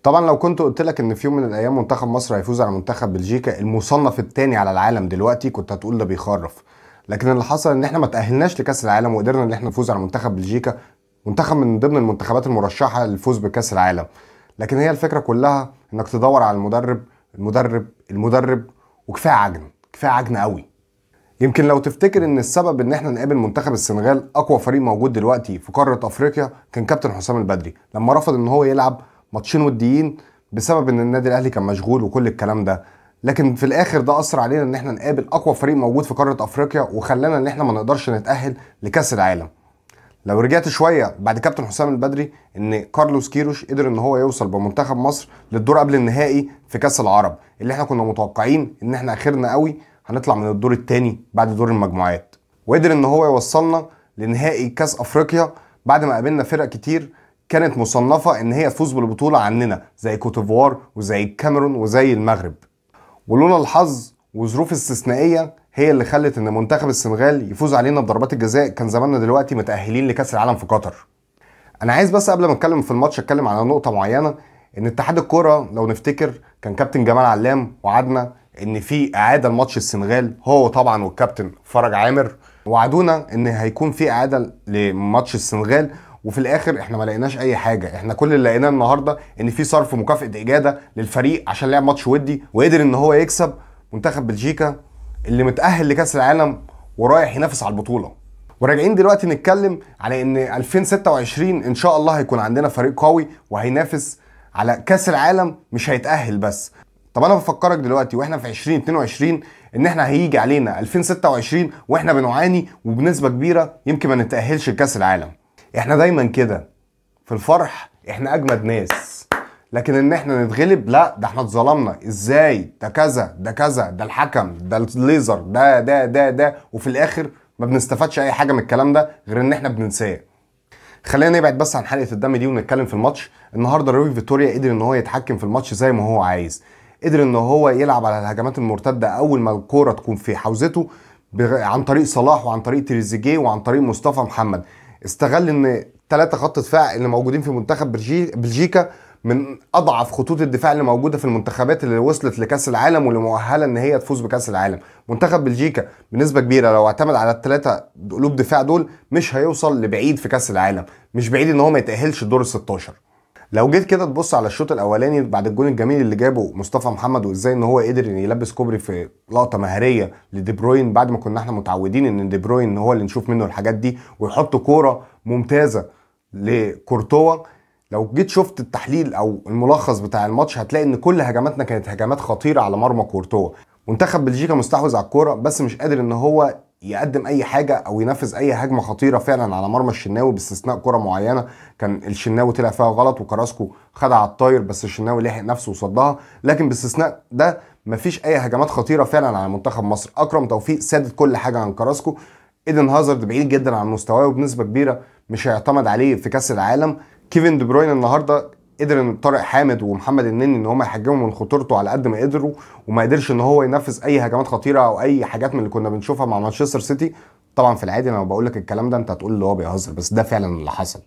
طبعا لو كنت قلت لك ان في يوم من الايام منتخب مصر هيفوز على منتخب بلجيكا المصنف الثاني على العالم دلوقتي كنت هتقول ده بيخرف. لكن اللي حصل ان احنا ما تاهلناش لكاس العالم وقدرنا ان احنا نفوز على منتخب بلجيكا، منتخب من ضمن المنتخبات المرشحه للفوز بكاس العالم. لكن هي الفكره كلها انك تدور على المدرب وكفايه عجن، كفايه عجن قوي. يمكن لو تفتكر ان السبب ان احنا نقابل منتخب السنغال اقوى فريق موجود دلوقتي في قاره افريقيا كان كابتن حسام البدري لما رفض ان هو يلعب ماتشين وديين بسبب ان النادي الاهلي كان مشغول وكل الكلام ده. لكن في الاخر ده اثر علينا ان احنا نقابل اقوى فريق موجود في قاره افريقيا وخلانا ان احنا ما نقدرش نتاهل لكاس العالم. لو رجعت شويه بعد كابتن حسام البدري ان كارلوس كيروش قدر ان هو يوصل بمنتخب مصر للدور قبل النهائي في كاس العرب اللي احنا كنا متوقعين ان احنا اخرنا قوي هنطلع من الدور الثاني بعد دور المجموعات، وقدر ان هو يوصلنا لنهائي كاس افريقيا بعد ما قابلنا فرق كتير كانت مصنفه ان هي تفوز بالبطوله عننا زي كوتيفوار وزي الكاميرون وزي المغرب. ولولا الحظ وظروف استثنائيه هي اللي خلت ان منتخب السنغال يفوز علينا بضربات الجزاء كان زماننا دلوقتي متاهلين لكاس العالم في قطر. انا عايز بس قبل ما اتكلم في الماتش اتكلم على نقطه معينه، ان اتحاد الكوره لو نفتكر كان كابتن جمال علام وعدنا ان في اعاده لماتش السنغال، هو طبعا والكابتن فرج عامر وعدونا ان هيكون في اعاده لماتش السنغال، وفي الاخر احنا ما لقيناش اي حاجه. احنا كل اللي لقيناه النهارده ان في صرف مكافاه اجاده للفريق عشان لعب ماتش ودي وقدر ان هو يكسب منتخب بلجيكا اللي متاهل لكاس العالم ورايح ينافس على البطوله. وراجعين دلوقتي نتكلم على ان 2026 ان شاء الله هيكون عندنا فريق قوي وهينافس على كاس العالم مش هيتاهل بس. طب انا بفكرك دلوقتي واحنا في 2022 ان احنا هيجي علينا 2026 واحنا بنعاني وبنسبه كبيره يمكن ما نتاهلش لكاس العالم. احنا دايما كده في الفرح احنا اجمد ناس، لكن ان احنا نتغلب لا، ده احنا اتظلمنا ازاي، ده كذا ده كذا، ده الحكم، ده الليزر، ده وفي الاخر ما بنستفادش اي حاجه من الكلام ده غير ان احنا بننساه. خلينا نبعد بس عن حلقه الدم دي ونتكلم في الماتش. النهارده روي فيتوريا قدر ان هو يتحكم في الماتش زي ما هو عايز، قدر ان هو يلعب على الهجمات المرتده اول ما الكوره تكون في حوزته عن طريق صلاح وعن طريق تريزيجيه وعن طريق مصطفى محمد. استغل ان 3 خط دفاع اللي موجودين في منتخب بلجيكا من اضعف خطوط الدفاع اللي موجوده في المنتخبات اللي وصلت لكاس العالم واللي مؤهله ان هي تفوز بكاس العالم. منتخب بلجيكا بنسبه كبيره لو اعتمد على ال3 قلوب دفاع دول مش هيوصل لبعيد في كاس العالم، مش بعيد ان هو ما يتاهلش الدور ال16. لو جيت كده تبص على الشوط الاولاني بعد الجون الجميل اللي جابه مصطفى محمد وازاي ان هو قدر ان يلبس كوبري في لقطه مهاريه لدي بروين بعد ما كنا احنا متعودين ان دي بروين هو اللي نشوف منه الحاجات دي ويحط كوره ممتازه لكورتوا. لو جيت شفت التحليل او الملخص بتاع الماتش هتلاقي ان كل هجماتنا كانت هجمات خطيره على مرمى كورتوا. منتخب بلجيكا مستحوذ على الكوره بس مش قادر ان هو يقدم اي حاجه او ينفذ اي هجمه خطيره فعلا على مرمى الشناوي باستثناء كره معينه كان الشناوي طلع فيها غلط وكراسكو خدها على الطاير بس الشناوي لحق نفسه وصدها، لكن باستثناء ده مفيش اي هجمات خطيره فعلا على منتخب مصر. اكرم توفيق سادت كل حاجه عن كراسكو. ايدن هازارد بعيد جدا عن مستواه وبنسبه كبيره مش هيعتمد عليه في كاس العالم. كيفن دي بروين النهارده قدر ان طارق حامد ومحمد النني ان هم يحجموا من خطورته على قد ما قدروا وما قدرش ان هو ينفذ اي هجمات خطيره او اي حاجات من اللي كنا بنشوفها مع مانشستر سيتي. طبعا في العادي لما بقول لك الكلام ده انت هتقول اللي هو بيهزر بس ده فعلا اللي حصل.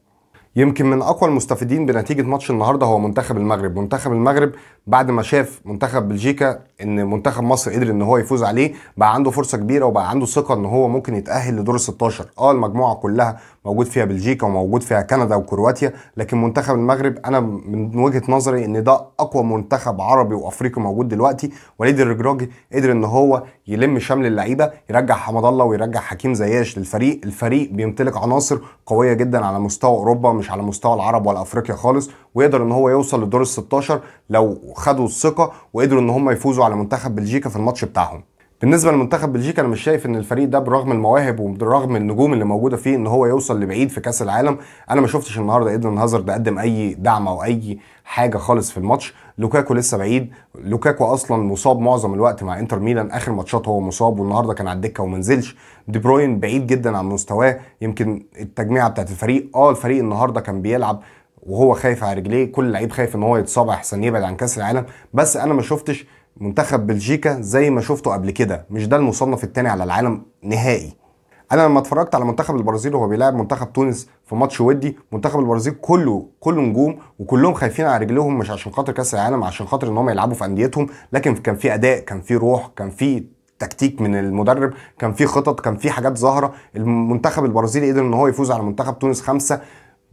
يمكن من اقوى المستفيدين بنتيجه ماتش النهارده هو منتخب المغرب. منتخب المغرب بعد ما شاف منتخب بلجيكا ان منتخب مصر قدر ان هو يفوز عليه بقى عنده فرصه كبيره وبقى عنده ثقه ان هو ممكن يتاهل لدور ال16. المجموعه كلها موجود فيها بلجيكا وموجود فيها كندا وكرواتيا، لكن منتخب المغرب انا من وجهه نظري ان ده اقوى منتخب عربي وافريقي موجود دلوقتي. وليد الرجراجي قدر ان هو يلم شمل اللعيبه، يرجع حمد الله ويرجع حكيم زياش للفريق. الفريق بيمتلك عناصر قويه جدا على مستوى اوروبا مش على مستوى العرب ولا افريقيا خالص، ويقدر ان هو يوصل للدور ال16 لو خدوا الثقه وقدروا ان هم يفوزوا على منتخب بلجيكا في الماتش بتاعهم. بالنسبه لمنتخب بلجيكا انا مش شايف ان الفريق ده برغم المواهب وبرغم النجوم اللي موجوده فيه ان هو يوصل لبعيد في كاس العالم. انا ما شفتش النهارده ايدن هازارد قدم اي دعم او اي حاجه خالص في الماتش. لوكاكو لسه بعيد، لوكاكو اصلا مصاب معظم الوقت مع انتر ميلان، اخر ماتشات هو مصاب والنهارده كان على الدكه وما نزلش. دي بروين بعيد جدا عن مستواه. يمكن التجميعه بتاعت الفريق الفريق النهارده كان بيلعب وهو خايف على رجليه، كل لعيب خايف ان هو يتصاب احسن يبعد عن كاس العالم، بس انا ما شفتش منتخب بلجيكا زي ما شفته قبل كده. مش ده المصنف الثاني على العالم نهائي. انا لما اتفرجت على منتخب البرازيل وهو بيلعب منتخب تونس في ماتش ودي، منتخب البرازيل كله نجوم وكلهم خايفين على رجلهم، مش عشان خاطر كاس العالم، عشان خاطر ان هم يلعبوا في انديتهم، لكن كان في اداء، كان في روح، كان في تكتيك من المدرب، كان في خطط، كان في حاجات ظاهره. المنتخب البرازيلي قدر ان هو يفوز على منتخب تونس 5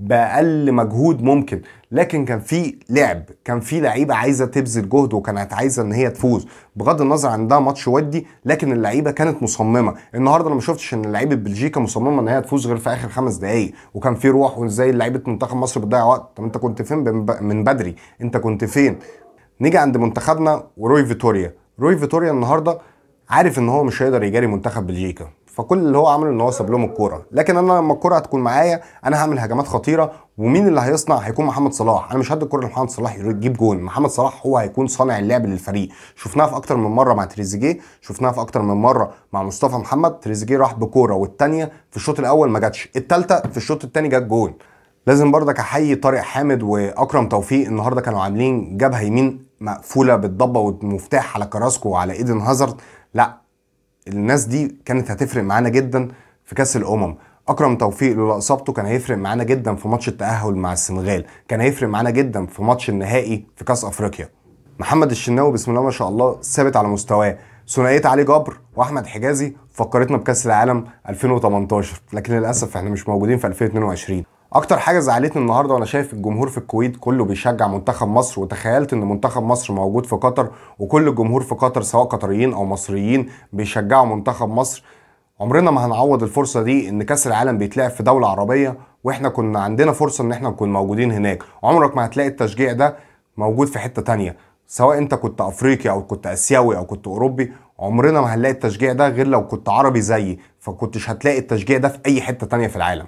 باقل مجهود ممكن، لكن كان في لعب، كان في لعيبه عايزه تبذل جهد وكانت عايزه ان هي تفوز، بغض النظر عن ده ماتش ودي، لكن اللعيبه كانت مصممه. النهارده انا ما شفتش ان لعيبه بلجيكا مصممه ان هي تفوز غير في اخر 5 دقائق، وكان في روح، وازاي لعيبه منتخب مصر بتضيع وقت. طب انت كنت فين من بدري؟ انت كنت فين؟ نيجي عند منتخبنا وروي فيتوريا. روي فيتوريا النهارده عارف ان هو مش هيقدر يجاري منتخب بلجيكا، فكل اللي هو عمله ان هو ساب لهم الكوره، لكن انا لما الكوره هتكون معايا انا هعمل هجمات خطيره، ومين اللي هيصنع؟ هيكون محمد صلاح. انا مش هدي الكوره لمحمد صلاح يجيب جون، محمد صلاح هو هيكون صانع اللعب للفريق. شفناها في اكتر من مره مع تريزيجيه، شفناها في اكتر من مره مع مصطفى محمد. تريزيجيه راح بكوره والثانيه في الشوط الاول ما جاتش، الثالثه في الشوط الثاني جت جون. لازم برضك احيي طارق حامد واكرم توفيق، النهارده كانوا عاملين جبهه يمين مقفوله بالضبه والمفتاح على كراسكو وعلى ايدن هازارد. لا، الناس دي كانت هتفرق معانا جدا في كاس الامم. اكرم توفيق لولا اصابته كان هيفرق معانا جدا في ماتش التاهل مع السنغال، كان هيفرق معانا جدا في ماتش النهائي في كاس افريقيا. محمد الشناوي بسم الله ما شاء الله ثابت على مستواه. ثنائيه علي جبر واحمد حجازي فكرتنا بكاس العالم 2018، لكن للاسف احنا مش موجودين في 2022. اكتر حاجه زعلتني النهارده وانا شايف الجمهور في الكويت كله بيشجع منتخب مصر، وتخيلت ان منتخب مصر موجود في قطر وكل الجمهور في قطر سواء قطريين او مصريين بيشجعوا منتخب مصر. عمرنا ما هنعوض الفرصه دي، ان كاس العالم بيتلعب في دوله عربيه واحنا كنا عندنا فرصه ان احنا نكون موجودين هناك. عمرك ما هتلاقي التشجيع ده موجود في حته تانية، سواء انت كنت افريقي او كنت اسيوي او كنت اوروبي. عمرنا ما هنلاقي التشجيع ده غير لو كنت عربي زيي، فكنتش هتلاقي التشجيع ده في اي حته تانية في العالم.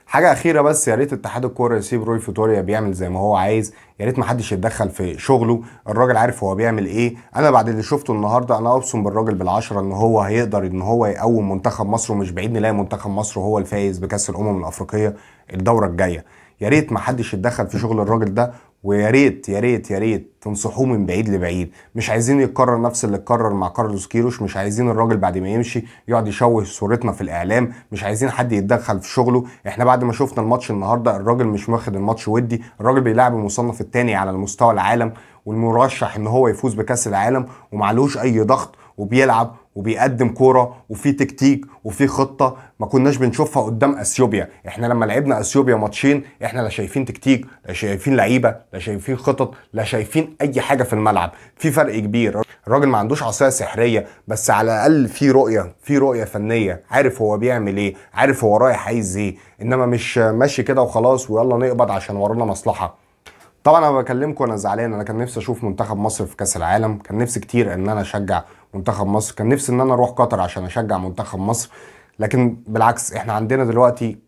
حاجه اخيره بس، يا ريت اتحاد الكوره يسيب روي فيتوريا بيعمل زي ما هو عايز، يا ريت محدش يتدخل في شغله. الراجل عارف هو بيعمل ايه. انا بعد اللي شفته النهارده انا ابصم بالراجل بالعشره ان هو هيقدر ان هو يقوم منتخب مصر، ومش بعيد نلاقي منتخب مصر هو الفايز بكاس الامم الافريقيه الدوره الجايه. يا ريت محدش يتدخل في شغل الراجل ده، ويا ريت يا ريت يا ريت تنصحوه من بعيد لبعيد. مش عايزين يتكرر نفس اللي اتكرر مع كارلوس كيروش، مش عايزين الراجل بعد ما يمشي يقعد يشوه صورتنا في الاعلام، مش عايزين حد يتدخل في شغله. احنا بعد ما شفنا الماتش النهارده الراجل مش واخد الماتش ودي، الراجل بيلعب المصنف الثاني على المستوى العالم والمرشح ان هو يفوز بكاس العالم، ومعلوش اي ضغط، وبيلعب وبيقدم كوره وفي تكتيك وفي خطه ما كناش بنشوفها قدام اثيوبيا. احنا لما لعبنا اثيوبيا ماتشين احنا لا شايفين تكتيك، لا شايفين لعيبه، لا شايفين خطط، لا شايفين اي حاجه في الملعب. في فرق كبير. الراجل ما عندوش عصايه سحريه، بس على الاقل في رؤيه، في رؤيه فنيه، عارف هو بيعمل ايه، عارف هو رايح عايز ايه، انما مش ماشي كده وخلاص ويلا نقبض عشان ورانا مصلحه. طبعا انا بكلمكم وانا زعلان، انا كان نفسي اشوف منتخب مصر في كاس العالم، كان نفسي كتير ان انا اشجع منتخب مصر، كان نفسي ان انا اروح قطر عشان اشجع منتخب مصر، لكن بالعكس احنا عندنا دلوقتي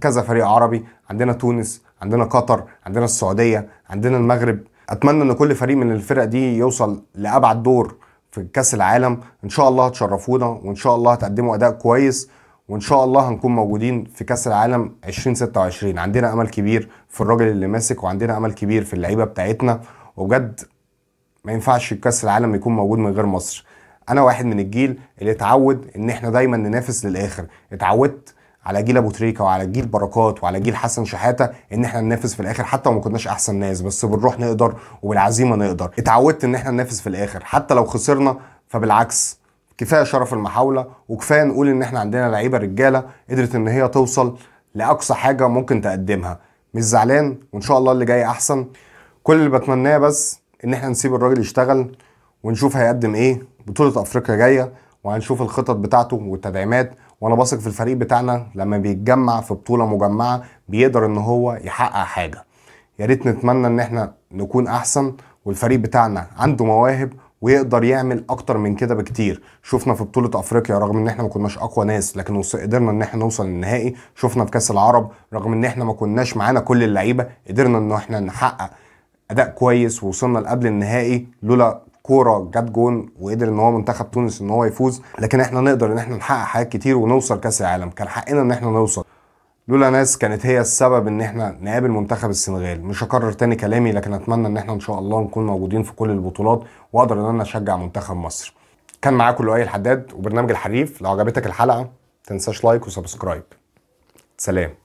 كذا فريق عربي، عندنا تونس، عندنا قطر، عندنا السعودية، عندنا المغرب. اتمنى ان كل فريق من الفرق دي يوصل لابعد دور في كاس العالم. ان شاء الله هتشرفونا، وان شاء الله هتقدموا اداء كويس، وان شاء الله هنكون موجودين في كاس العالم 2026. عندنا امل كبير في الراجل اللي ماسك، وعندنا امل كبير في اللعيبه بتاعتنا، وبجد ما ينفعش كاس العالم يكون موجود من غير مصر. انا واحد من الجيل اللي اتعود ان احنا دايما ننافس للاخر، اتعودت على جيل ابو تريكه وعلى جيل بركات وعلى جيل حسن شحاته ان احنا ننافس في الاخر، حتى لو ما كناش احسن ناس بس بالروح نقدر وبالعزيمه نقدر. اتعودت ان احنا ننافس في الاخر حتى لو خسرنا، فبالعكس كفايه شرف المحاوله، وكفايه نقول ان احنا عندنا لعيبه رجاله قدرت ان هي توصل لاقصى حاجه ممكن تقدمها. مش زعلان، وان شاء الله اللي جاي احسن. كل اللي بتمناه بس ان احنا نسيب الراجل يشتغل، ونشوف هيقدم ايه. بطولة افريقيا جاية وهنشوف الخطط بتاعته والتدعيمات، وانا واثق في الفريق بتاعنا لما بيتجمع في بطولة مجمعة بيقدر ان هو يحقق حاجة. يا ريت نتمنى ان احنا نكون احسن، والفريق بتاعنا عنده مواهب ويقدر يعمل اكتر من كده بكتير. شفنا في بطولة افريقيا رغم ان احنا ما كناش اقوى ناس لكن قدرنا ان احنا نوصل للنهائي. شفنا في كاس العرب رغم ان احنا ما كناش معانا كل اللعيبة قدرنا ان احنا نحقق اداء كويس ووصلنا لقبل النهائي لولا كوره جت جون وقدر ان هو منتخب تونس ان هو يفوز. لكن احنا نقدر ان احنا نحقق حاجات كتير ونوصل كاس العالم، كان حقنا ان احنا نوصل لولا ناس كانت هي السبب ان احنا نقابل منتخب السنغال. مش هكرر تاني كلامي، لكن اتمنى ان احنا ان شاء الله نكون موجودين في كل البطولات واقدر ان انا اشجع منتخب مصر. كان معاكم لؤي الحداد وبرنامج الحريف. لو عجبتك الحلقه تنساش لايك وسبسكرايب. سلام.